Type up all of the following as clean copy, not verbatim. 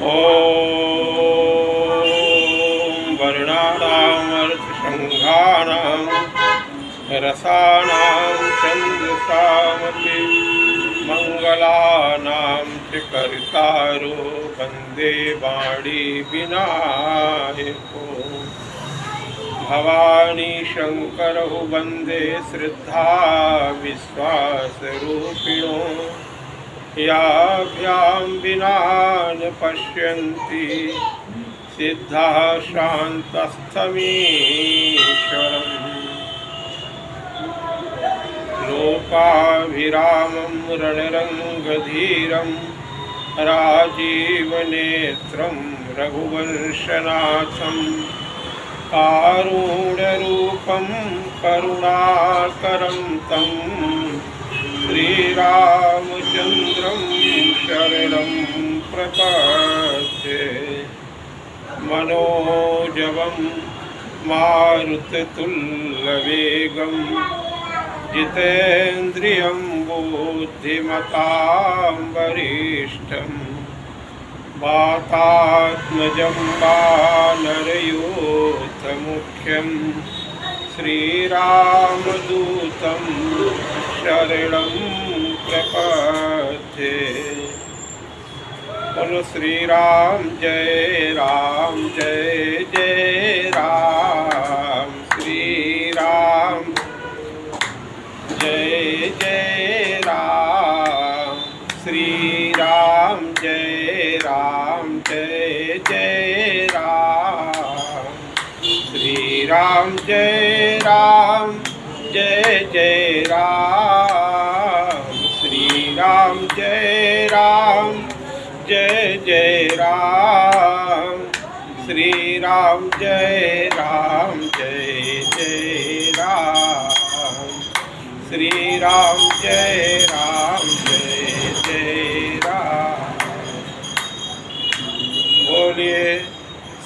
ॐ वर्णानामर्थसङ्घानां रसानां छन्दसामपि मङ्गलानां च कर्तारो वन्दे वाणी विनायको भवानी शंकरौ वन्दे श्रद्धा विश्वासरूपिणो याभ्यां विना न पश्यन्ति सिद्धाः शान्तस्थमीश्वरम् लोकाभिरामं रणरङ्गधीरं राजीवनेत्रं रघुवंशनाथं कारुण्यरूपं करुणाकरं तं श्रीरामचन्द्रं शरणं प्रपद्ये। मनोजवं मारुततुल्यवेगं जितेन्द्रियं बुद्धिमतां वरिष्ठं वातात्मजं वानरयूथमुख्यं श्रीरामदूतं शरणं प्रपद्ये। बोलो श्री राम जय राम श्री राम जय राम श्री राम जय राम श्री राम जय राम श्री राम जय राम श्री राम जय राम श्री राम जय राम। बोलिए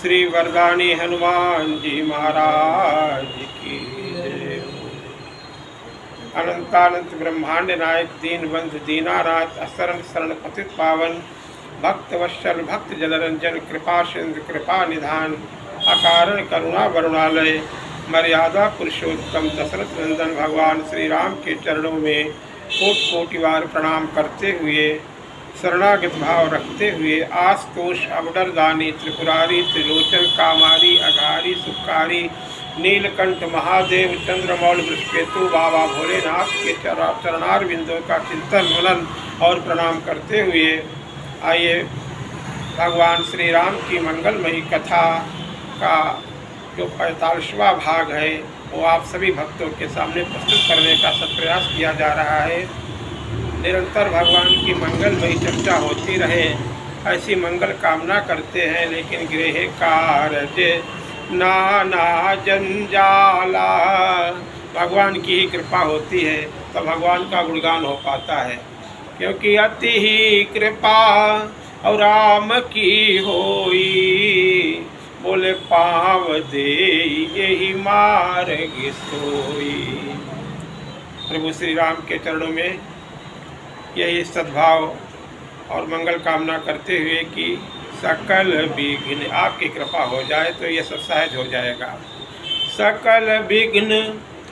श्री वरदानी हनुमान जी महाराज की जय। अनंतानंत ब्रह्मांड नायक दीन बंधु दीनानाथ असरण शरण पतित पावन भक्त वत्सल भक्त जलरंजन कृपा सिंधु कृपा निधान अकारण करुणा वरुणालय मर्यादा पुरुषोत्तम दशरथ नंदन भगवान श्री राम के चरणों में कोटि कोटि बार प्रणाम करते हुए शरणागत भाव रखते हुए आशुतोष अवडरदानी त्रिपुरारी त्रिलोचन कामारी अघारी सुखारी नीलकंठ महादेव चंद्रमौल वृषकेतु बाबा भोलेनाथ के चरणार बिंदुओं का चिंतन मनन और प्रणाम करते हुए आइए भगवान श्री राम की मंगलमयी कथा का जो 45वां भाग है वो आप सभी भक्तों के सामने प्रस्तुत करने का सत्प्रयास किया जा रहा है। निरंतर भगवान की मंगलमयी चर्चा होती रहे ऐसी मंगल कामना करते हैं, लेकिन गृह कार्य नाना जंजाला भगवान की ही कृपा होती है तो भगवान का गुणगान हो पाता है, क्योंकि अति ही कृपा और राम की होई बोले पाव दे यही मार्ग सोई। प्रभु श्री राम के चरणों में यही सद्भाव और मंगल कामना करते हुए कि सकल विघ्न आपकी कृपा हो जाए तो ये सब सहज हो जाएगा। सकल विघ्न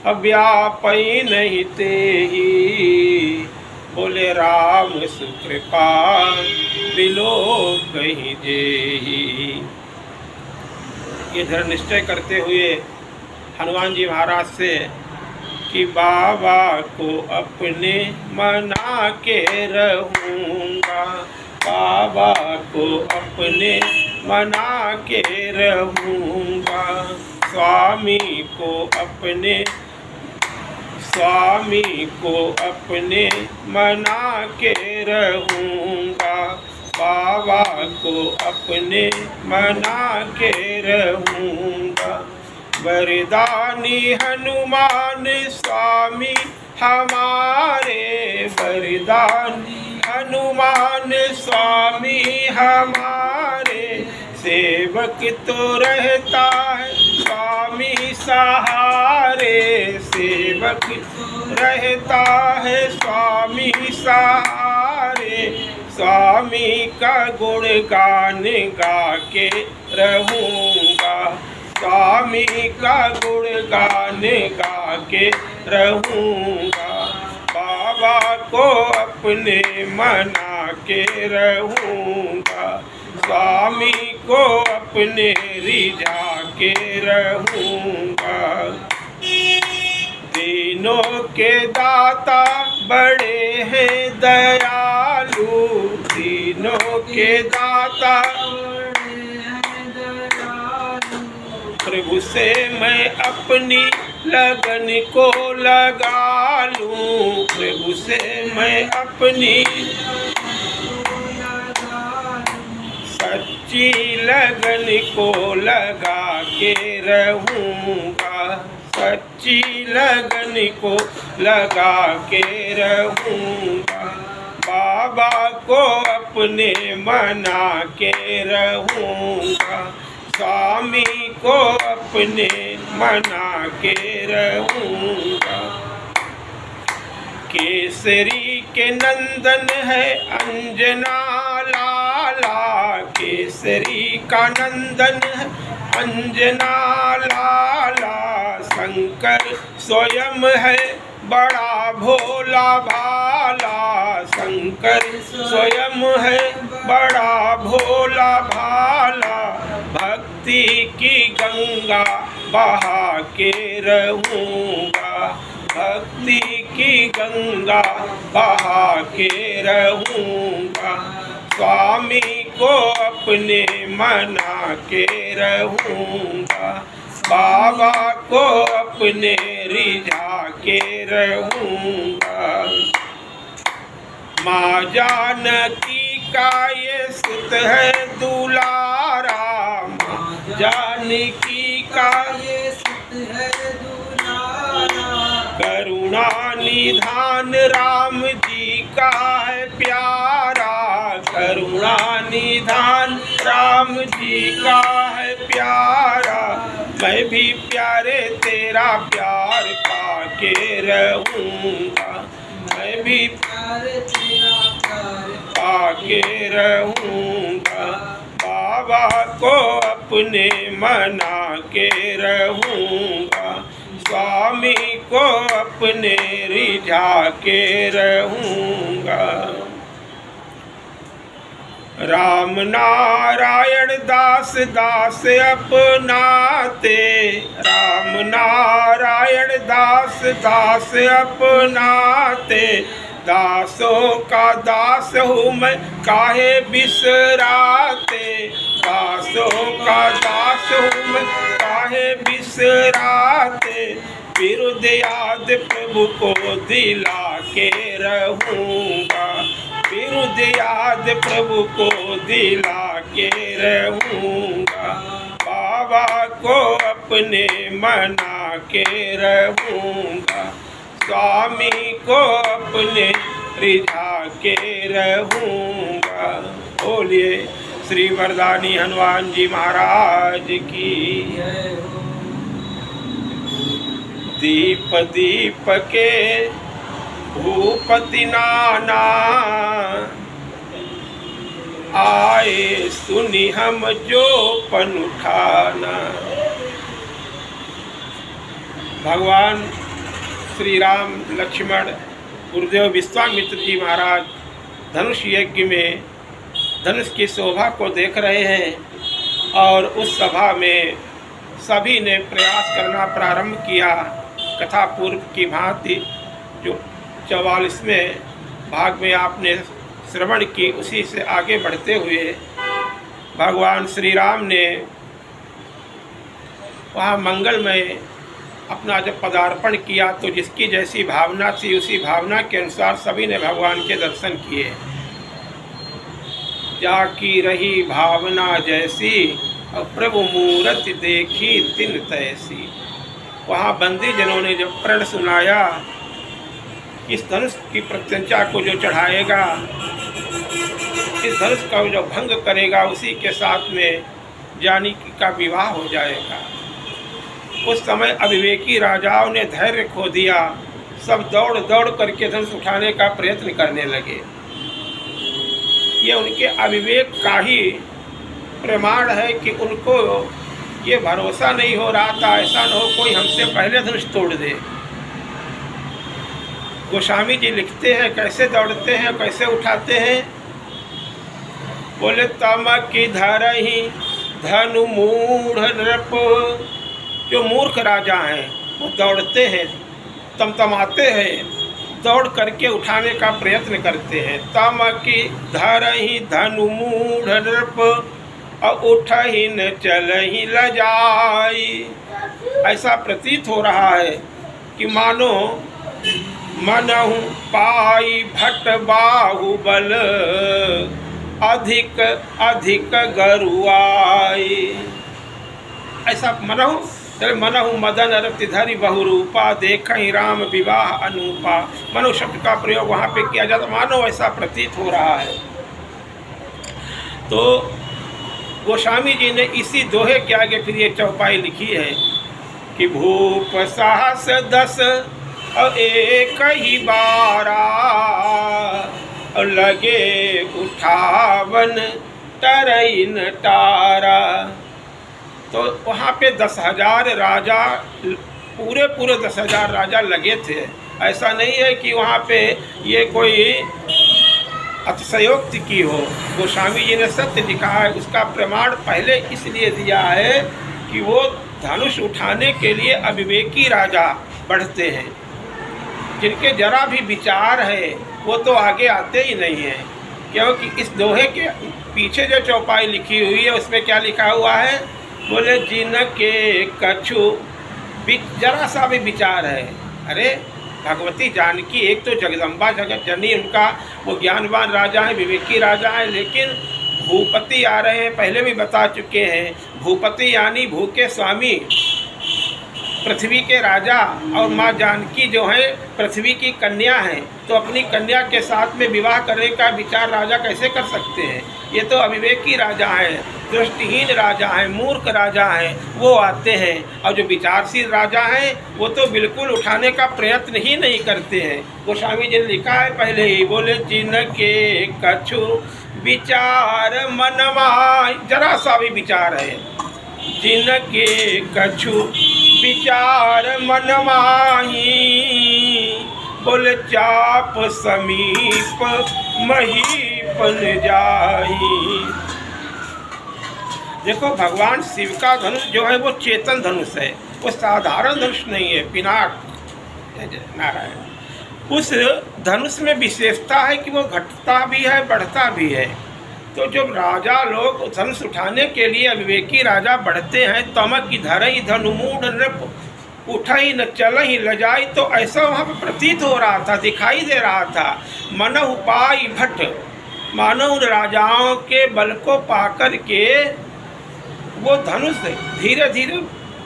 अव्यापई नहीं तेहि बोले राम सुकृपा बिलो कहीं जेहि। ये दृढ़ निश्चय करते हुए हनुमान जी महाराज से कि बाबा को अपने मना के रहूँगा, बाबा को अपने मना के रहूँगा, स्वामी को अपने मना के रहूँगा, बाबा को अपने मना के रहूँगा। वरदानी हनुमान स्वामी हमारे, वरदानी हनुमान स्वामी हमारे, सेवक तो रहता है स्वामी सहारे, सेवक रहता है स्वामी सहारे, स्वामी का गुण गान गा के रहूँगा, स्वामी का गुण गान गा के रहूँगा, बाबा को अपने मना के रहूँगा, स्वामी को अपने रिझा के रहूँगा। दीनों के दाता बड़े हैं दयालु, दीनों के दाता प्रभु से मैं अपनी लगन को लगा लूं, प्रभु से मैं अपनी सच्ची लगन को लगा के रहूँगा, सच्ची लगन को लगा के रहूँगा, बाबा को अपने मना के रहूँगा, स्वामी को अपने मना के रहूँगा। केसरी के नंदन है अंजना लाला, केसरी का नंदन है अंजना लाला, शंकर स्वयं है बड़ा भोला भाला, शंकर स्वयं है बड़ा भोला भाला, भक्ति की गंगा बहा के रहूँगा, भक्ति की गंगा बहा के रहूँगा, स्वामी को अपने मना के रहूँगा, बाबा को अपने रिझा के रहूँगा। माँ जानकी का ये सुत है दुलारा, माँ जानकी का ये सुत है दुलारा, करुणा निधान राम जी का है प्यारा, करुणा निधान राम जी का है प्यारा, मैं भी प्यारे तेरा प्यार पाके रहूँगा, मैं भी प्यारे तेरा प्यार पाके रहूँगा, बाबा को अपने मना के रहूँगा, स्वामी को अपने रिझा के रहूँगा। राम नारायण दास दास अपनाते, राम नारायण दास दास अपनाते, दासों का दास हूँ मैं काहे बिसराते, दासों का दास हूँ मैं काहे बिसराते, विरुद्ध याद प्रभु को दिला के रहूँगा, विरुद्ध याद प्रभु को दिला के रहूँगा, बाबा को अपने मना के रहूँगा, स्वामी को अपने रिझा के रहूँगा। बोलिए श्री वरदानी हनुमान जी महाराज की। दीप दीप के भूपति नाना, आए सुनी हम जो पन उठाना। भगवान श्री राम लक्ष्मण गुरुदेव विश्वामित्र जी महाराज धनुष यज्ञ में धनुष की शोभा को देख रहे हैं और उस सभा में सभी ने प्रयास करना प्रारंभ किया। कथा पूर्व की भांति जो 44वें भाग में आपने श्रवण की, उसी से आगे बढ़ते हुए भगवान श्री राम ने वहाँ मंगलमय अपना जब पदार्पण किया तो जिसकी जैसी भावना थी उसी भावना के अनुसार सभी ने भगवान के दर्शन किए। जाकी रही भावना जैसी और प्रभु मूरत देखी तिन तैसी। वहाँ बंदी जनों ने जब प्रण सुनाया, इस धनुष की प्रत्यंचा को जो चढ़ाएगा, इस धनुष का जो भंग करेगा, उसी के साथ में जानकी का विवाह हो जाएगा। उस समय अविवेकी राजाओं ने धैर्य खो दिया, सब दौड़ दौड़ करके धनुष उठाने का प्रयत्न करने लगे। ये उनके अविवेक का ही प्रमाण है कि उनको ये भरोसा नहीं हो रहा था ऐसा न हो कोई हमसे पहले धनुष तोड़ दे। गोस्वामी जी लिखते हैं कैसे दौड़ते हैं, कैसे उठाते हैं। बोले तम की धरहि धनु मूढ़ नृप, जो मूर्ख राजा हैं वो दौड़ते हैं, तमतमाते हैं, दौड़ करके उठाने का प्रयत्न करते हैं। तम की धरहि धनु मूढ़ नृप, और उठहि न चलहि लजाई। ऐसा प्रतीत हो रहा है कि मानो मनहु पाई भट बाहुबल, अधिक अधिक गरुआई। ऐसा मनहु मदन रति धरि बहुरूपा, देखहि राम विवाह अनूपा। मनो शब्द का प्रयोग वहाँ पे किया जाता, मानो ऐसा प्रतीत हो रहा है। तो गोस्वामी जी ने इसी दोहे के आगे फिर ये चौपाई लिखी है कि भूप साहस 10 और एक ही बारा, और लगे उठावन टरइन टारा। तो वहाँ पे 10,000 राजा, पूरे 10,000 राजा लगे थे। ऐसा नहीं है कि वहाँ पे ये कोई अतिशयोक्ति की हो। गोस्वामी जी ने सत्य लिखा है, उसका प्रमाण पहले इसलिए दिया है कि वो धनुष उठाने के लिए अविवेकी राजा बढ़ते हैं, जिनके जरा भी विचार है वो तो आगे आते ही नहीं हैं। क्योंकि इस दोहे के पीछे जो चौपाई लिखी हुई है उसमें क्या लिखा हुआ है, बोले जिनके कछु जरा सा भी विचार है। अरे भगवती जानकी एक तो जगदम्बा जगत जननी, उनका वो ज्ञानवान राजा है, विवेकी राजा है, लेकिन भूपति आ रहे हैं, पहले भी बता चुके हैं। भूपति यानी भू के स्वामी, पृथ्वी के राजा, और माँ जानकी जो है पृथ्वी की कन्या हैं। तो अपनी कन्या के साथ में विवाह करने का विचार राजा कैसे कर सकते हैं? ये तो अविवेकी राजा हैं, दृष्टिहीन राजा हैं, मूर्ख राजा हैं, वो आते हैं। और जो विचारशील राजा हैं वो तो बिल्कुल उठाने का प्रयत्न ही नहीं करते हैं। गोस्वामी जी ने लिखा है पहले ही, बोले जिनके कछु विचार मनमा, जरा सा भी विचार है, जिनके कछु विचार मनमाही, बोले चाप समीप महीपन जाही। देखो भगवान शिव का धनुष जो है वो चेतन धनुष है, वो साधारण धनुष नहीं है। पिनाक नारायण, उस धनुष में विशेषता है कि वो घटता भी है, बढ़ता भी है। तो जब राजा लोग धनुष उठाने के लिए अविवेकी राजा बढ़ते हैं, तमक की धरई धनुमूढ़ नृप, उठई न चलहि लजाई, तो ऐसा वहाँ पर प्रतीत हो रहा था, दिखाई दे रहा था। मनहु पाई भट, मानव राजाओं के बल को पाकर के वो धनुष धीरे धीरे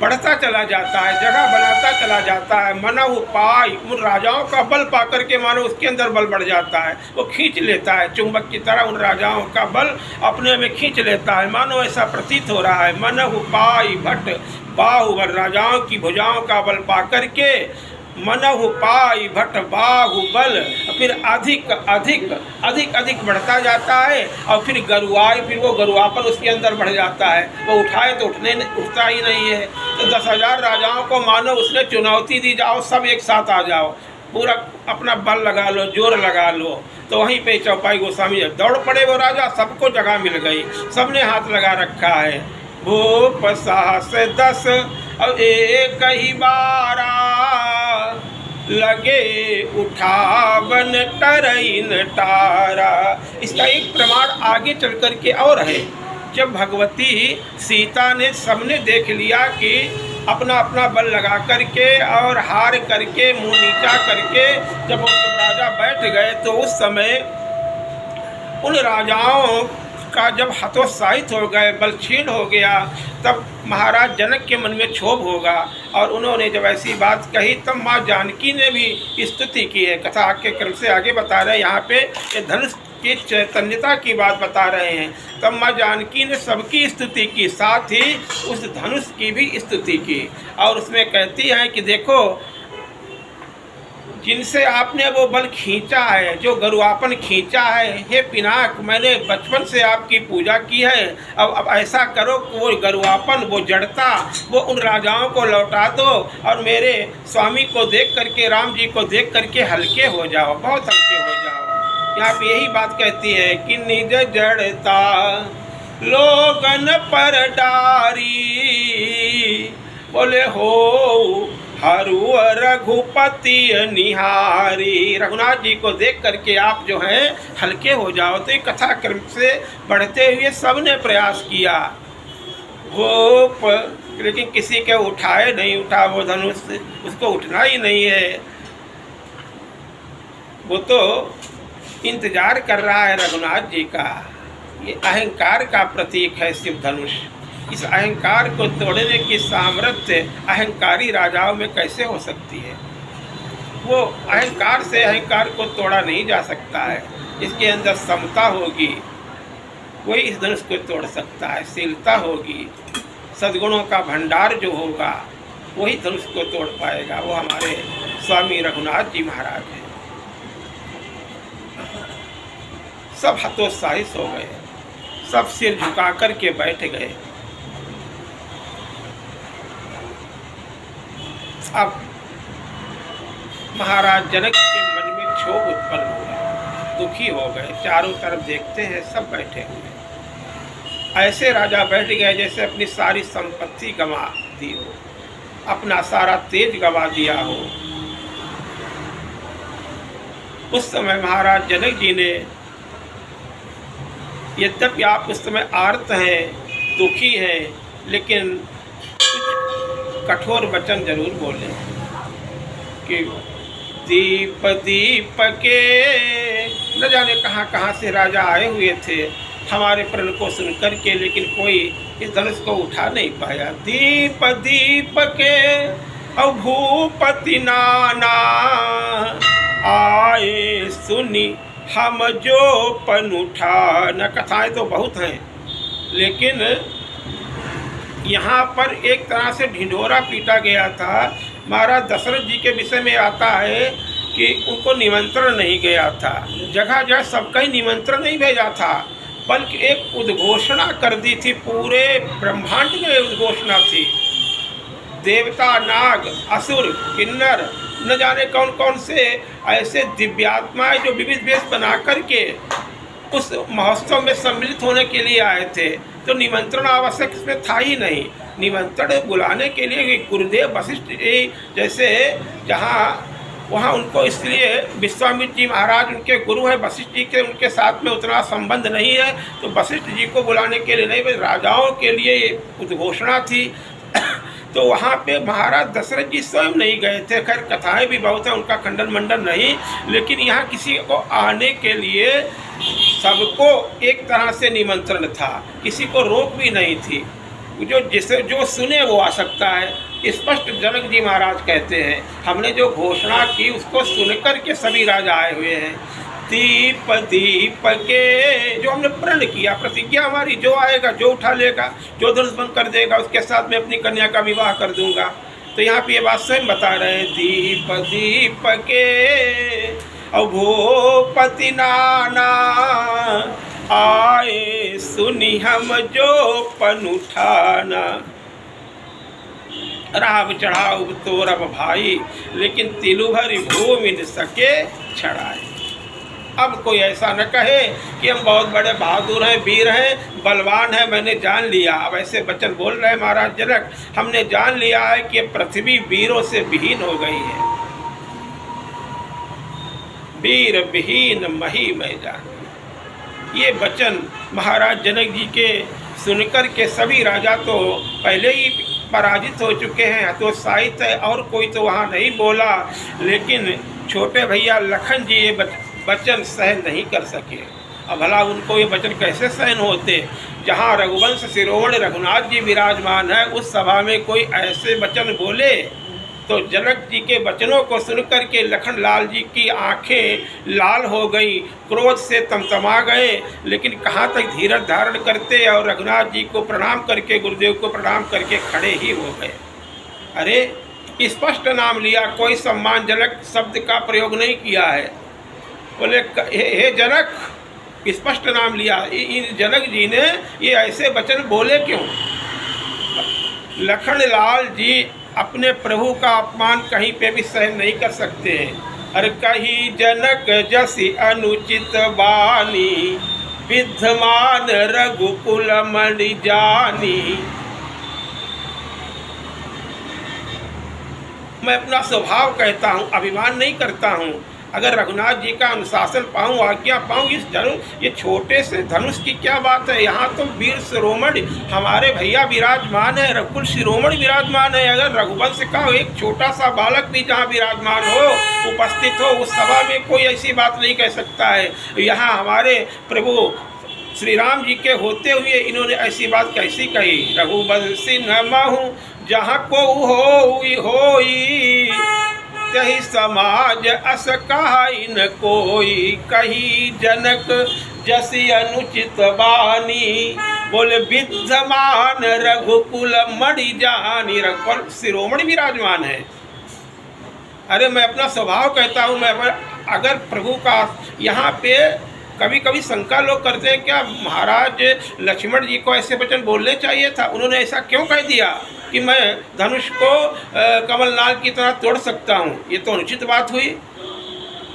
बढ़ता चला जाता है, जगह बनाता चला जाता है। मनहु पाई, उन राजाओं का बल पाकर के मानो उसके अंदर बल बढ़ जाता है, वो खींच लेता है, चुंबक की तरह उन राजाओं का बल अपने में खींच लेता है, मानो ऐसा प्रतीत हो रहा है। मनहु पाई भट बाहुबल, राजाओं की भुजाओं का बल पाकर के मनहु पाई भट बाहुबल, फिर अधिक अधिक अधिक अधिक बढ़ता जाता है। और फिर गरुआई, फिर वो गरुआपन उसके अंदर बढ़ जाता है, वो उठाए तो उठता ही नहीं है। तो 10,000 राजाओं को मानो उसने चुनौती दी, जाओ सब एक साथ आ जाओ, पूरा अपना बल लगा लो, जोर लगा लो। तो वहीं पे चौपाई गोस्वामी दौड़ पड़े वो राजा, सबको जगह मिल गई, सबने हाथ लगा रखा है। भूप साहस 10 और एक ही बारा, लगे उठावन टरइन टारा। इसका एक प्रमाण आगे चल कर के और है। जब भगवती सीता ने सबने देख लिया कि अपना अपना बल लगा करके और हार करके मुंह नीचा करके जब वो राजा बैठ गए, तो उस समय उन राजाओं का जब हतोत्साहित हो गए, बल क्षीण हो गया, तब महाराज जनक के मन में क्षोभ होगा। और उन्होंने जब ऐसी बात कही तब माँ जानकी ने भी स्तुति की है। कथा के क्रम से आगे बता रहे हैं, यहाँ पे ये धनुष की चैतन्यता की बात बता रहे हैं। तब माँ जानकी ने सबकी स्तुति की, साथ ही उस धनुष की भी स्तुति की। और उसमें कहती हैं कि देखो जिनसे आपने वो बल खींचा है, जो गरुआपन खींचा है, हे पिनाक मैंने बचपन से आपकी पूजा की है, अब ऐसा करो कि वो गरुआपन, वो जड़ता, वो उन राजाओं को लौटा दो और मेरे स्वामी को देख करके, राम जी को देख करके हल्के हो जाओ, बहुत हल्के हो जाओ। यहाँ पे यही बात कहती है कि निज जड़ता लोगन पर डारी, बोले हो हरु रघुपति निहारी। रघुनाथ जी को देख करके आप जो हैं हल्के हो जाओ। तो ये कथा क्रम से बढ़ते हुए सब ने प्रयास किया, वो लेकिन किसी के उठाए नहीं, उठा वो धनुष, उसको उठना ही नहीं है। वो तो इंतजार कर रहा है रघुनाथ जी का। ये अहंकार का प्रतीक है शिव धनुष। इस अहंकार को तोड़ने की सामर्थ्य अहंकारी राजाओं में कैसे हो सकती है? वो अहंकार से अहंकार को तोड़ा नहीं जा सकता है। इसके अंदर समता होगी, वही इस धनुष को तोड़ सकता है। शीलता होगी, सद्गुणों का भंडार जो होगा वही धनुष को तोड़ पाएगा। वो हमारे स्वामी रघुनाथ जी महाराज हैं। सब हतोत्साहित हो गए, सब सिर झुका कर के बैठ गए। अब महाराज जनक के मन में क्षोभ उत्पन्न हुआ, दुखी हो गए। चारों तरफ देखते हैं सब बैठे हुए। ऐसे राजा बैठ गए जैसे अपनी सारी संपत्ति गंवा दी हो, अपना सारा तेज गंवा दिया हो। उस समय महाराज जनक जी ने, यद्यपि आप उस समय आर्त हैं, दुखी हैं, लेकिन कठोर वचन जरूर बोले कि दीप दीप के, न जाने कहाँ कहाँ से राजा आए हुए थे हमारे प्रण को सुन कर के, लेकिन कोई इस धनुष को उठा नहीं पाया। दीप दीप के और भूपति नाना आए सुनी हम जो पन उठा। न कथाएं तो बहुत हैं, लेकिन यहाँ पर एक तरह से ढिंढोरा पीटा गया था। महाराज दशरथ जी के विषय में आता है कि उनको निमंत्रण नहीं गया था, जगह जगह सबका ही निमंत्रण नहीं भेजा था, बल्कि एक उद्घोषणा कर दी थी। पूरे ब्रह्मांड में उद्घोषणा थी। देवता, नाग, असुर, किन्नर, न जाने कौन कौन से ऐसे दिव्यात्माएं जो विविध वेश बना करके उस महोत्सव में सम्मिलित होने के लिए आए थे। तो निमंत्रण आवश्यक इसमें था ही नहीं। निमंत्रण बुलाने के लिए गुरुदेव वशिष्ठ जैसे जहाँ, वहाँ उनको इसलिए विश्वामित्र जी महाराज उनके गुरु हैं, वशिष्ठ जी के उनके साथ में उतना संबंध नहीं है, तो वशिष्ठ जी को बुलाने के लिए नहीं, बस राजाओं के लिए उद्घोषणा थी। तो वहाँ पे महाराज दशरथ जी स्वयं नहीं गए थे। खैर कथाएं भी बहुत हैं, उनका खंडन मंडन नहीं, लेकिन यहाँ किसी को आने के लिए सबको एक तरह से निमंत्रण था, किसी को रोक भी नहीं थी। जो सुने वो आ सकता है। स्पष्ट जनक जी महाराज कहते हैं, हमने जो घोषणा की उसको सुनकर के सभी राजा आए हुए हैं। दीप दीप के, जो हमने प्रण किया, प्रतिज्ञा हमारी, जो आएगा, जो उठा लेगा, जो धनुष भंग कर देगा, उसके साथ मैं अपनी कन्या का विवाह कर दूंगा। तो यहाँ पे ये बात स्वयं बता रहे हैं, दीप दीप के और भूपति नाना आए सुनी हम जो पन उठाना। राव चढ़ाऊ तो रब भाई, लेकिन तिलु भरी भूमि न सके छड़ाए। अब कोई ऐसा न कहे कि हम बहुत बड़े बहादुर हैं, वीर हैं, बलवान हैं, मैंने जान लिया। अब ऐसे वचन बोल रहे हैं महाराज जनक, हमने जान लिया है कि पृथ्वी वीरों से विहीन हो गई है। वीर विहीन मही मैं जान। ये वचन महाराज जनक जी के सुनकर के सभी राजा तो पहले ही पराजित हो चुके हैं, हतोत्साहित है, और कोई तो वहाँ नहीं बोला। लेकिन छोटे भैया लखन जी ये वचन सहन नहीं कर सके। अब भला उनको ये वचन कैसे सहन होते? जहाँ रघुवंश शिरोमणि रघुनाथ जी विराजमान है, उस सभा में कोई ऐसे वचन बोले तो जनक जी के वचनों को सुनकर के लखन लाल जी की आंखें लाल हो गई, क्रोध से तमतमा गए, लेकिन कहाँ तक धीरज धारण करते और रघुनाथ जी को प्रणाम करके, गुरुदेव को प्रणाम करके खड़े ही हो गए। अरे स्पष्ट नाम लिया, कोई सम्मानजनक शब्द का प्रयोग नहीं किया है। बोले हे जनक, स्पष्ट नाम लिया। इन जनक जी ने ये ऐसे वचन बोले क्यों? लखनलाल जी अपने प्रभु का अपमान कहीं पे भी सहन नहीं कर सकते हैं। अरे कहीं जनक जसी अनुचित बानी, विद्यमान रघुकुल मणि जानी। मैं अपना स्वभाव कहता हूँ, अभिमान नहीं करता हूँ। अगर रघुनाथ जी का अनुशासन पाऊँ, आज्ञा पाऊँ, इस ये छोटे से धनुष की क्या बात है। यहाँ तो वीर शिरोमणि हमारे भैया विराजमान है, रघुकुल शिरोमणि विराजमान है। अगर रघुवंश का एक छोटा सा बालक भी जहाँ विराजमान हो, उपस्थित हो, उस सभा में कोई ऐसी बात नहीं कह सकता है। यहाँ हमारे प्रभु श्री राम जी के होते हुए इन्होंने ऐसी बात कैसी कही? रघुवंशी न महु जहाँ को होई, तही समाज अस कहाई न कोई। कही जनक जसी अनुचित बानी, बोले विद्यमान रघुकुल मणि जानी। रघुकुल शिरोमणि विराजमान है। अरे मैं अपना स्वभाव कहता हूँ। मैं अगर प्रभु का यहाँ पे कभी कभी शंका लोग करते हैं, क्या महाराज लक्ष्मण जी को ऐसे वचन बोलने चाहिए था? उन्होंने ऐसा क्यों कह दिया कि मैं धनुष को कमलनाल की तरह तोड़ सकता हूँ? ये तो अनुचित बात हुई।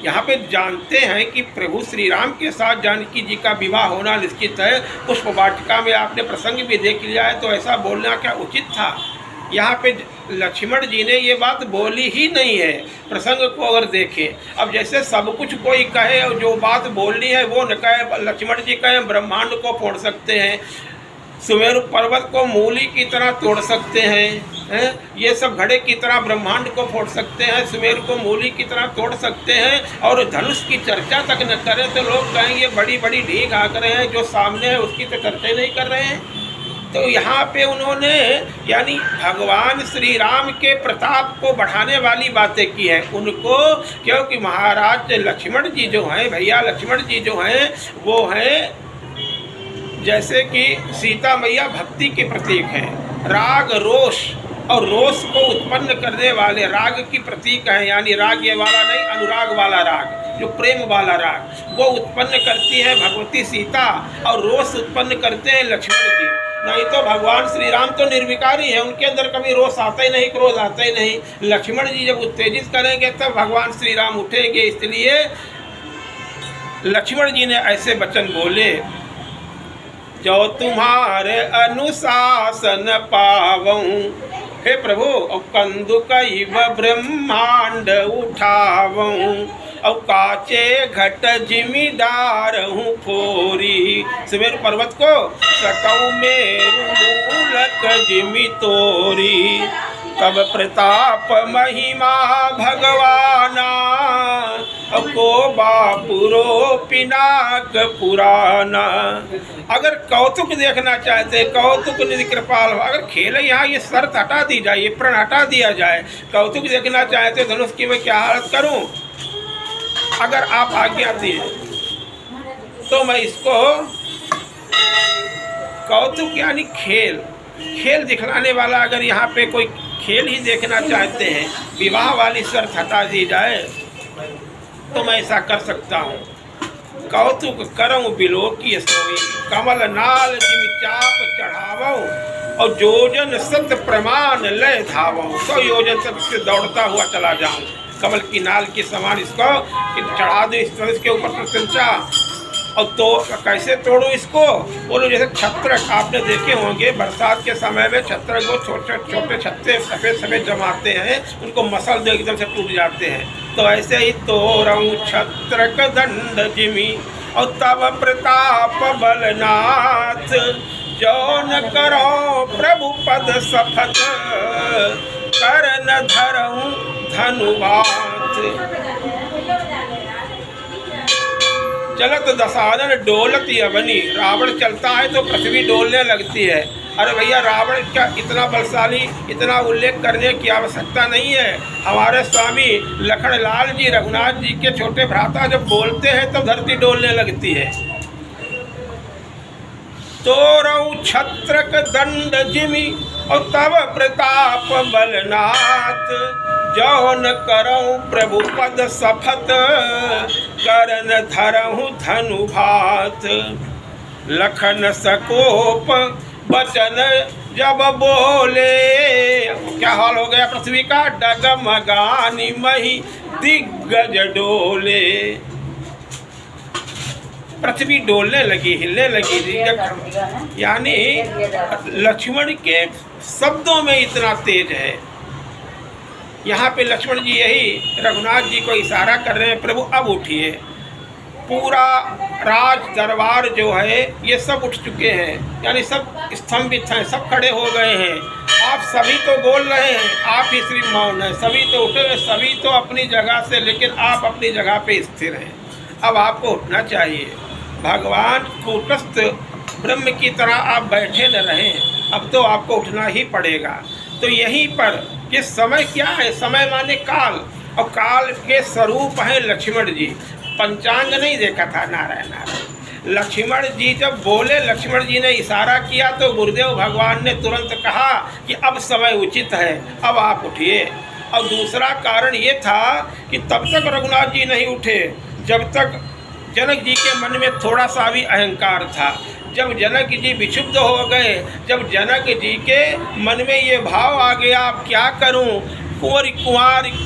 यहाँ पे जानते हैं कि प्रभु श्री राम के साथ जानकी जी का विवाह होना निश्चित है। पुष्प वाटिका में आपने प्रसंग भी देख लिया है, तो ऐसा बोलना क्या उचित था? यहाँ पे लक्ष्मण जी ने ये बात बोली ही नहीं है। प्रसंग को अगर देखें, अब जैसे सब कुछ कोई कहे और जो बात बोलनी है वो न कहे। लक्ष्मण जी कहें ब्रह्मांड को फोड़ सकते हैं, सुमेरु पर्वत को मूली की तरह तोड़ सकते हैं, ये सब घड़े की तरह ब्रह्मांड को फोड़ सकते हैं, सुमेरु को मूली की तरह तोड़ सकते हैं, और धनुष की चर्चा तक न करें तो लोग कहेंगे बड़ी बड़ी ढीग आ रहे हैं, जो सामने है उसकी तो चर्चा ही नहीं कर रहे हैं। तो यहाँ पे उन्होंने यानी भगवान श्री राम के प्रताप को बढ़ाने वाली बातें की हैं उनको, क्योंकि महाराज लक्ष्मण जी जो हैं, भैया लक्ष्मण जी जो हैं, वो हैं जैसे कि सीता मैया भक्ति के प्रतीक हैं। राग रोष और रोष को उत्पन्न करने वाले राग की प्रतीक हैं। यानी राग ये वाला नहीं, अनुराग वाला राग, जो प्रेम वाला राग, वो उत्पन्न करती है भगवती सीता, और रोष उत्पन्न करते हैं लक्ष्मण जी। नहीं तो भगवान श्री राम तो निर्विकारी हैं, उनके अंदर कभी रोष आता ही नहीं, क्रोध आता ही नहीं। लक्ष्मण जी जब उत्तेजित करेंगे तब भगवान श्री राम उठेंगे। इसलिए लक्ष्मण जी ने ऐसे वचन बोले, जो तुम्हारे अनुशासन पावऊं, हे प्रभु, और कंदुकैव ब्रह्मांड उठावऊं, और काचे घट जिमीदार हूँ फोरी। सुमेरु पर्वत को सकऊ मेरु मूलक जिमी तोरी, तब प्रताप महिमा भगवाना, को बापुरो पिनाक पुराना। अगर कौतुक देखना चाहते, कौतुक निधि कृपाल, अगर खेल यहाँ ये शर्त हटा दी जाए, ये प्रण हटा दिया जाए, कौतुक देखना चाहते धनुष की मैं क्या हालत करूं? अगर आप आज्ञा दिए तो मैं इसको कौतुक यानी खेल दिखलाने वाला, अगर यहाँ पे कोई खेल ही देखना चाहते हैं, विवाह वाली शर्त हटा दी जाए तो मैं ऐसा कर सकता हूँ। कौतुक करऊँ बिलो की सोई, कमल नाल जिम चाप चढ़ावऊँ, और जोजन सत प्रमाण लय धावऊँ। 100 योजन तक से दौड़ता हुआ चला जाऊँ, कमल की नाल के समान इसको चढ़ा दो, इस तरह के ऊपर प्रशंसा। और तो कैसे तोड़ो इसको? बोलो जैसे छत्र आपने देखे होंगे, बरसात के समय में छत्र को छोटे छोटे छत्ते सफ़ेद सफ़ेद जमाते हैं, उनको मसल दो एकदम से टूट जाते हैं। तो ऐसे ही तोड़ऊँ छत्र का दंड जिमी, और तब प्रताप बलनाथ, जो न करो प्रभु पद सफत, कर न धरऊँ धनुवात। चलत दशानन डोलत यवनी, रावण चलता है तो पृथ्वी डोलने लगती है। अरे भैया, रावण का इतना बलशाली, इतना उल्लेख करने की आवश्यकता नहीं है। हमारे स्वामी लखनलाल जी, रघुनाथ जी के छोटे भ्राता जब बोलते हैं तो धरती डोलने लगती है। तोरऊ छत्रक दंड जिमि और तब प्रताप बलनाथ। जौन करऊँ प्रभु पद सफत करन धरहु धनु भात। लखन सकोप बचन जब बोले, क्या हाल हो गया पृथ्वी का, डगमगानी मही दिग्गज डोले। पृथ्वी डोलने लगी, हिलने लगी। यानी लक्ष्मण के शब्दों में इतना तेज है। यहाँ पे लक्ष्मण जी यही रघुनाथ जी को इशारा कर रहे हैं, प्रभु अब उठिए। पूरा राज दरबार जो है ये सब उठ चुके हैं, यानी सब स्तंभित हैं, सब खड़े हो गए हैं। आप सभी तो बोल रहे हैं, आप ही सिर्फ मौन हैं। सभी तो उठे हैं, सभी तो अपनी जगह से, लेकिन आप अपनी जगह पे स्थिर हैं। अब आपको उठना चाहिए। भगवान कूटस्थ ब्रह्म की तरह आप बैठे न रहें, अब तो आपको उठना ही पड़ेगा। तो यहीं पर ये समय क्या है, समय माने काल, और काल के स्वरूप हैं लक्ष्मण जी। पंचांग नहीं देखा था, नारायण नारायण। लक्ष्मण जी जब बोले, लक्ष्मण जी ने इशारा किया तो गुरुदेव भगवान ने तुरंत कहा कि अब समय उचित है, अब आप उठिए। और दूसरा कारण ये था कि तब तक रघुनाथ जी नहीं उठे जब तक जनक जी के मन में थोड़ा सा भी अहंकार था। जब जनक जी विक्षुब्ध हो गए, जब जनक जी के मन में ये भाव आ गया, अब क्या करूं, कुंवर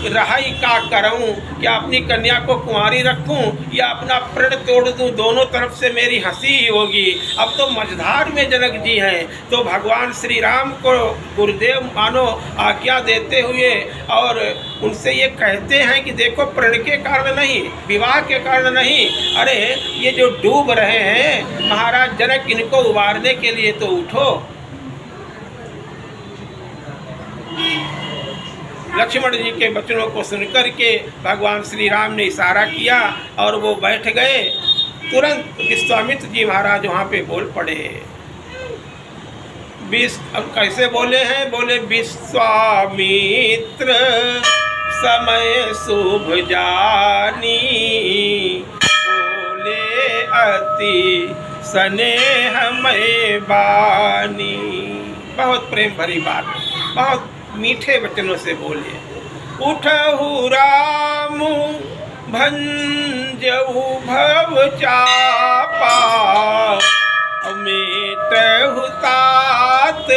रहाई का करूं, क्या अपनी कन्या को कुंवारी रखूं या अपना प्रण तोड़ दूं, दोनों तरफ से मेरी हंसी ही होगी। अब तो मझधार में जनक जी हैं, तो भगवान श्री राम को गुरुदेव मानो आज्ञा देते हुए और उनसे ये कहते हैं कि देखो, प्रण के कारण नहीं, विवाह के कारण नहीं, अरे ये जो डूब रहे हैं महाराज जनक, इनको उबारने के लिए तो उठो। लक्ष्मण जी के वचनों को सुनकर के भगवान श्री राम ने इशारा किया और वो बैठ गए। तुरंत विश्वामित्र जी महाराज वहाँ पे बोल पड़े। अब कैसे बोले हैं, बोले विश्वामित्र समय शुभ जानी, बोले अति स्नेह मय बानी। बहुत प्रेम भरी बात, बहुत मीठे वचनों से बोले। उठहु राम भंजऊ भव चापा, मेटहु तात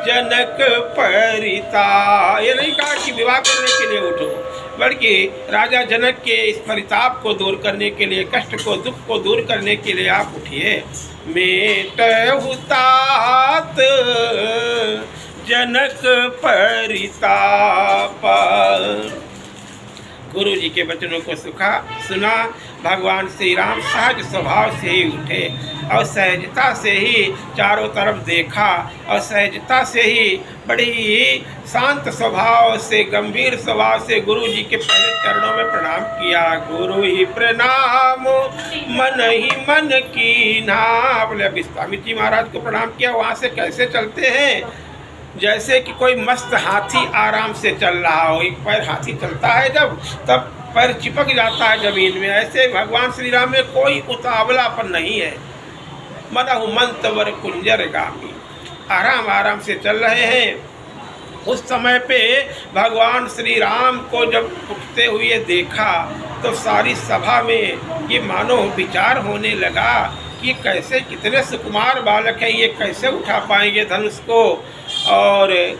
जनक परिता। ये नहीं कहा कि विवाह करने के लिए उठो, बल्कि राजा जनक के इस परिताप को दूर करने के लिए, कष्ट को, दुख को दूर करने के लिए आप उठिए। मेटहु तात जनक परिताप। गुरु जी के वचनों को सुना। भगवान श्री राम सहज स्वभाव से ही उठे और सहजता से ही चारों तरफ देखा और सहजता से ही बड़ी ही शांत स्वभाव से, गंभीर स्वभाव से गुरु जी के पहले चरणों में प्रणाम किया। गुरु ही प्रणाम मन ही मन कीन्हा। बोले विश्वामित्र जी महाराज को प्रणाम किया। वहाँ से कैसे चलते हैं, जैसे कि कोई मस्त हाथी आराम से चल रहा हो। एक पैर हाथी चलता है जब, तब पैर चिपक जाता है जमीन में। ऐसे भगवान श्री राम में कोई उतावलापन नहीं है। मनहु मंतवर कुंजर गामी, आराम आराम से चल रहे हैं। उस समय पे भगवान श्री राम को जब उठते हुए देखा तो सारी सभा में ये मानो विचार होने लगा कि कैसे, कितने सुकुमार बालक हैं, ये कैसे उठा पाएंगे धनुष को। और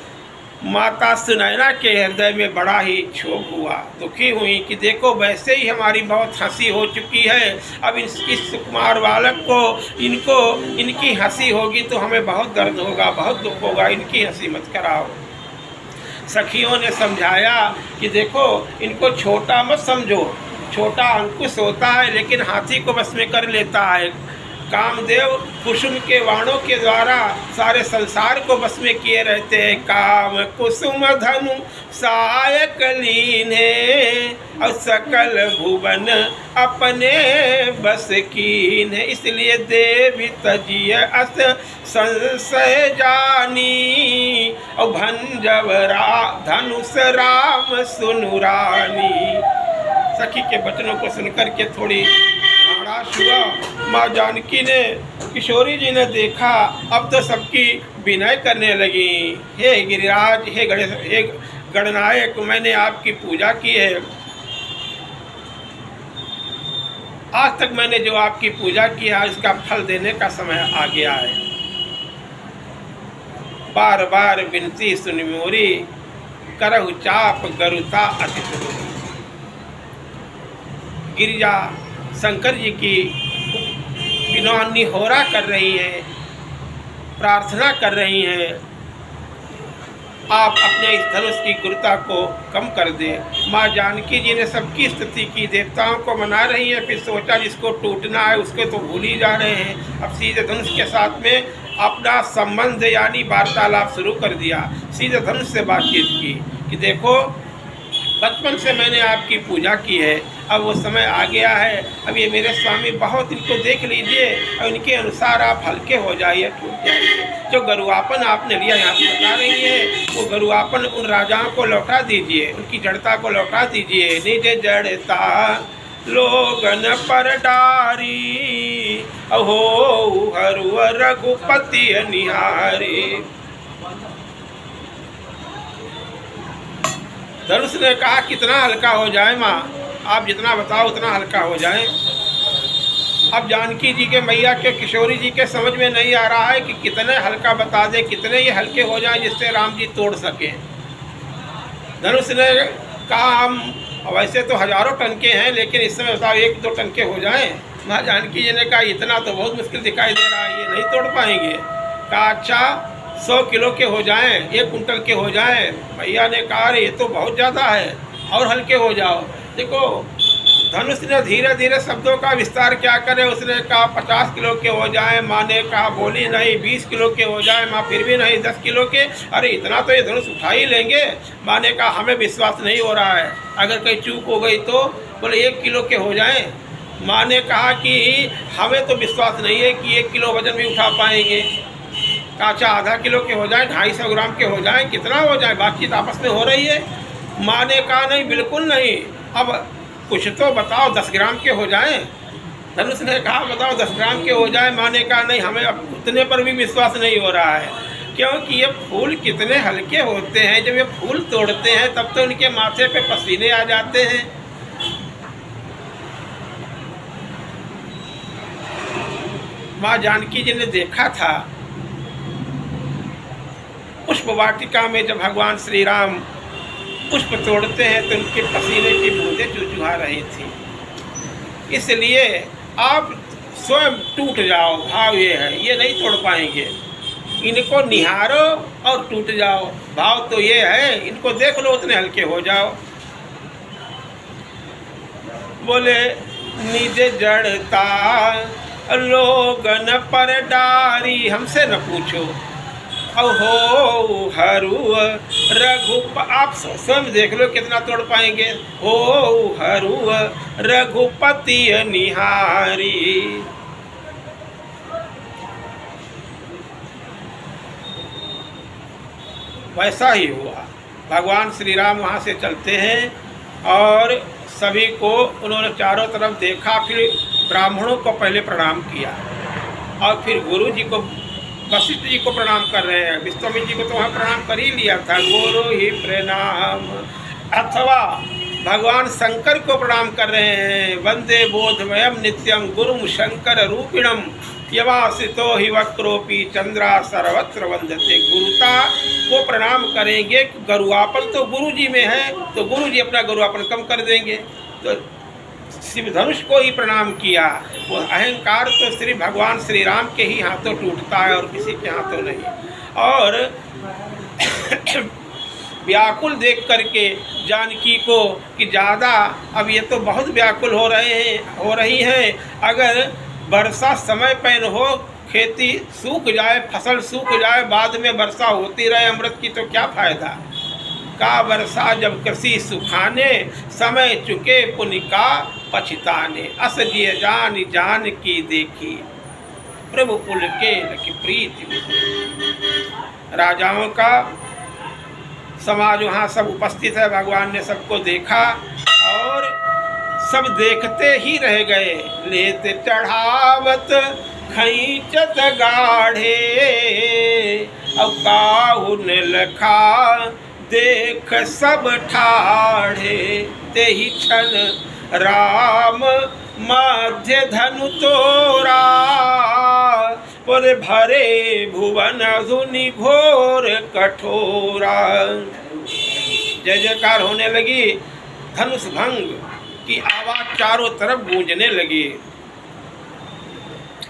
माता सुनैना के हृदय में बड़ा ही क्षोभ हुआ, दुखी हुई कि देखो वैसे ही हमारी बहुत हंसी हो चुकी है, अब इस सुकुमार बालक को, इनकी हंसी होगी तो हमें बहुत दर्द होगा, बहुत दुख होगा, इनकी हंसी मत कराओ। सखियों ने समझाया कि देखो, इनको छोटा मत समझो, छोटा अंकुश होता है लेकिन हाथी को बस में कर लेता है। कामदेव कुसुम के वाणों के द्वारा सारे संसार को बस में किए रहते हैं। काम कुसुम धनु सहायक लीने और सकल भुवन अपने बस कीने। इसलिए देवी तजिय अस संशय जानी और भंजवरा धनुष राम सुनुरानी। सखी के वचनों को सुनकर के थोड़ी प्रकाश हुआ। माँ जानकी ने, किशोरी जी ने देखा, अब तो सबकी विनय करने लगी। हे गिरिराज, हे गणेश, हे गणनायक, मैंने आपकी पूजा की है। आज तक मैंने जो आपकी पूजा की है, इसका फल देने का समय आ गया है। बार बार विनती सुन मोरी, करहु चाप गरुता अति सुंदरी। गिरिजा शंकर जी की निहोरा कर रही हैं, प्रार्थना कर रही हैं, आप अपने इस धनुष की गुरुता को कम कर दें। माँ जानकी जी ने सबकी स्तुति की, देवताओं को मना रही हैं, फिर सोचा जिसको टूटना है उसको तो भूल ही जा रहे हैं। अब सीधे धनुष के साथ में अपना संबंध यानी वार्तालाप शुरू कर दिया। सीधे धनुष से बातचीत की कि देखो, बचपन से मैंने आपकी पूजा की है, अब वो समय आ गया है, अब ये मेरे स्वामी बहुत, इनको देख लीजिए और इनके अनुसार आप हल्के हो जाइए, टूट जाइए। जो गरुआपन आपने लिया, यहाँ पर बता रही है, वो गरुआपन उन राजाओं को लौटा दीजिए, उनकी जड़ता को लौटा दीजिए। निज जड़ता लोगन पर डारी, अहो हरु रघुपति निहारी। धनुष ने कहा कितना हल्का हो जाए माँ, आप जितना बताओ उतना हल्का हो जाए। अब जानकी जी के, मैया के, किशोरी जी के समझ में नहीं आ रहा है कि कितने हल्का बता दे, कितने ये हल्के हो जाएं जिससे राम जी तोड़ सकें। धनुष ने कहा हम वैसे तो हजारों टन के हैं, लेकिन इस समय बताओ 1-2 टन के हो जाएं। माँ जानकी जी ने कहा इतना तो बहुत मुश्किल दिखाई दे रहा है, ये नहीं तोड़ पाएंगे। कहा अच्छा 100 किलो के हो जाएं, 1 कुंटल के हो जाएं। मैया ने कहा अरे ये तो बहुत ज़्यादा है, और हल्के हो जाओ। देखो धनुष ने धीरे धीरे शब्दों का विस्तार क्या करे, उसने कहा 50 किलो के हो जाएं। माँ ने कहा बोली नहीं 20 किलो के हो जाएं। माँ फिर भी नहीं 10 किलो के। अरे इतना तो ये धनुष उठा ही लेंगे। माँ ने कहा हमें विश्वास नहीं हो रहा है, अगर कहीं चूक हो गई तो। बोले 1 किलो के हो जाएं। माँ ने कहा कि हमें तो विश्वास नहीं है कि 1 किलो वजन भी उठा पाएंगे। कहा अच्छा आधा किलो के हो जाएं, 250 ग्राम के हो जाएं, कितना हो जाए, बातचीत आपस में हो रही है। माँ ने कहा नहीं बिल्कुल नहीं, अब कुछ तो बताओ 10 ग्राम के हो जाएं। धनुष ने कहा बताओ 10 ग्राम के हो जाएं। माँ ने कहा नहीं हमें अब उतने पर भी विश्वास नहीं हो रहा है, क्योंकि ये फूल कितने हल्के होते हैं। जब ये फूल तोड़ते हैं तब तो इनके माथे पे पसीने आ जाते हैं। माँ जानकी जी ने देखा था पुष्प वाटिका में जब भगवान श्री राम पुष्प तोड़ते हैं तो उनके पसीने की बूंदें चुचुहा रही थी। इसलिए आप स्वयं टूट जाओ, भाव ये है, ये नहीं तोड़ पाएंगे। इनको निहारो और टूट जाओ, भाव तो ये है, इनको देख लो उतने हल्के हो जाओ। बोले निज जड़ता लोगन पर डारी, हमसे न पूछो। हो हरु रघुप, आप स्वयं देख लो कितना तोड़ पाएंगे। हो हरु रघुपति निहारी। वैसा ही हुआ। भगवान श्री राम वहाँ से चलते हैं और सभी को उन्होंने चारों तरफ देखा, फिर ब्राह्मणों को पहले प्रणाम किया और फिर गुरु जी को, वशिष्ठ जी को प्रणाम कर रहे हैं। विश्वामित्र जी को तो वहाँ प्रणाम कर ही लिया था, गुरु ही प्रणाम। अथवा भगवान शंकर को प्रणाम कर रहे हैं, वंदे बोधमयम नित्यम गुरुम शंकर रूपिणम यवासितो ही वक्रोपी चंद्रा सर्वत्र वंदते। गुरुता को प्रणाम करेंगे, गरुआपन तो गुरु जी में है, तो गुरु जी अपना गरुआपन कम कर देंगे। तो शिव धनुष को ही प्रणाम किया। वो अहंकार तो श्री भगवान श्री राम के ही हाथों टूटता है और किसी के हाथों नहीं। और व्याकुल देख करके जानकी को कि ज़्यादा अब ये तो बहुत व्याकुल हो रही हैं, अगर वर्षा समय पर हो, खेती सूख जाए, फसल सूख जाए, बाद में वर्षा होती रहे अमृत की, तो क्या फ़ायदा। का वर्षा जब कृषि सुखाने, समय चुके पुण्य का पछताने। अस जिय जान जान की देखी, प्रभु पुल के लखी प्रीति। राजाओं का समाज वहाँ सब उपस्थित है, भगवान ने सबको देखा और सब देखते ही रह गए। लेते चढ़ावत खींचत गाढ़े, अब काहू ने लखा देख सब ठाढ़े। ते ही क्षण राम मध्य धनु तोरा, पर भरे भुवन धुनि घोर कठोरा। जय जयकार होने लगी, धनुष भंग की आवाज चारों तरफ गूंजने लगी।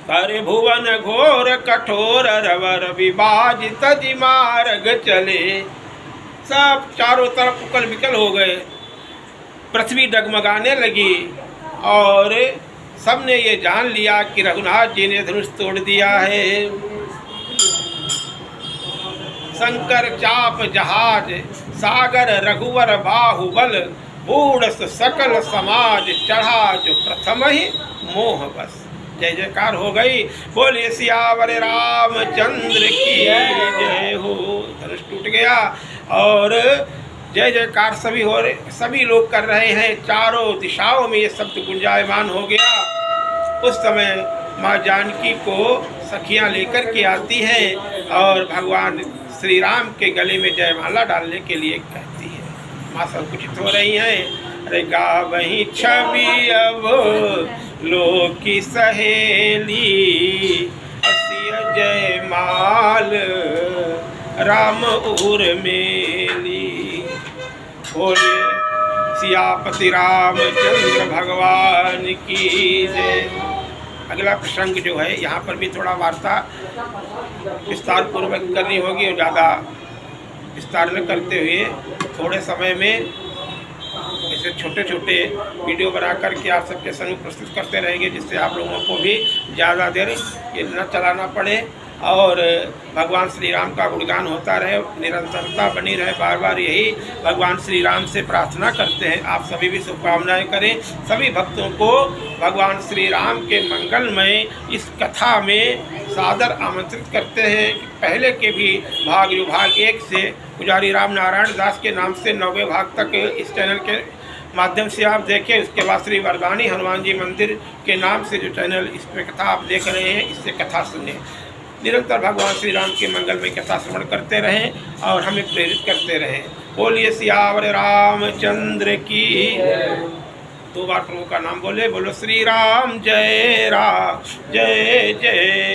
पर भुवन घोर कठोर रवर विबाज तज मार्ग चले। सब चारों तरफ उकल बिकल हो गए, पृथ्वी डगमगाने लगी और सबने ये जान लिया कि रघुनाथ जी ने धनुष तोड़ दिया है। शंकर चाप जहाज सागर रघुवर बाहुबल, बूढ़ सकल समाज चढ़ा जो प्रथम ही मोह बस। जय जयकार हो गई। बोलिए सियावर रामचंद्र की जय हो। धनुष टूट गया और जय जयकार सभी हो रहे, सभी लोग कर रहे हैं। चारों दिशाओं में ये शब्द गुंजायमान हो गया। उस समय माँ जानकी को सखियाँ लेकर के आती हैं और भगवान श्री राम के गले में जयमाला डालने के लिए कहती है। माँ संकुचित हो रही हैं। अरे गावही छवि अब लोक की सहेली, असिय जयमाल राम उर्मिली। बोले सियापति रामचंद्र भगवान की जय। अगला प्रसंग जो है यहाँ पर भी थोड़ा वार्ता विस्तार पूर्वक करनी होगी और ज़्यादा विस्तार में करते हुए थोड़े समय में ऐसे छोटे छोटे वीडियो बना करके आप सबके सम्मुख प्रस्तुत करते रहेंगे, जिससे आप लोगों को भी ज़्यादा देर ये न चलाना पड़े और भगवान श्री राम का गुणगान होता रहे, निरंतरता बनी रहे। बार बार यही भगवान श्री राम से प्रार्थना करते हैं। आप सभी भी शुभकामनाएं करें। सभी भक्तों को भगवान श्री राम के मंगलमय इस कथा में सादर आमंत्रित करते हैं कि पहले के भी भाग जो भाग 1 से पुजारी राम नारायण दास के नाम से 9वें भाग तक इस चैनल के माध्यम से आप देखें। उसके बाद श्री वरदानी हनुमान जी मंदिर के नाम से जो चैनल इस पर कथा आप देख रहे हैं, इससे कथा सुने। निरंतर भगवान श्री राम के मंगल में कथा श्रवण करते रहें और हमें प्रेरित करते रहें। बोलिए सियावर रामचंद्र की। 2 बार प्रभु का नाम बोले। बोलो श्री राम जय जय।